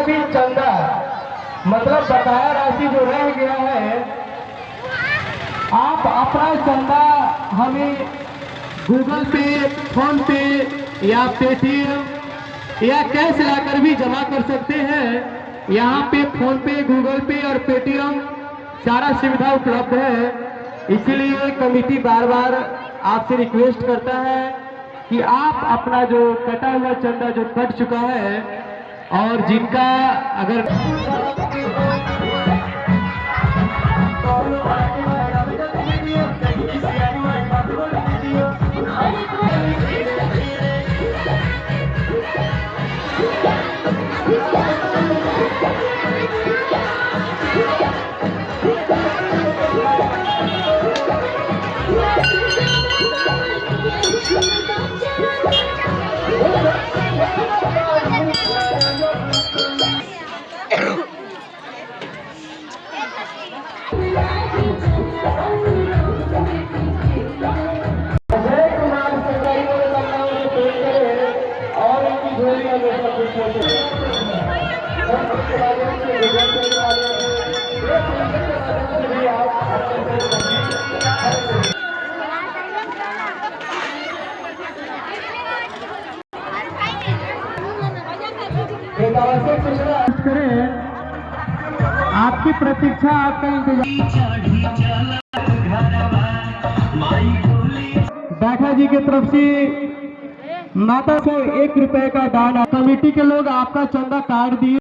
भी चंदा मतलब बकाया राशि जो रह गया है, आप अपना चंदा हमें गूगल पे, फोन पे या पेटीएम या कैश लाकर भी जमा कर सकते हैं। यहाँ पे फोन पे, गूगल पे और पेटीएम सारा सुविधा उपलब्ध है। इसीलिए कमेटी बार बार आपसे रिक्वेस्ट करता है कि आप अपना जो कटा हुआ चंदा जो कट चुका है और जिनका अगर करें, आपकी प्रतीक्षा, आपका इंतजार। बैठा जी की तरफ से माता को 1 रुपए का दान, कमेटी के लोग आपका चंदा काट दिए।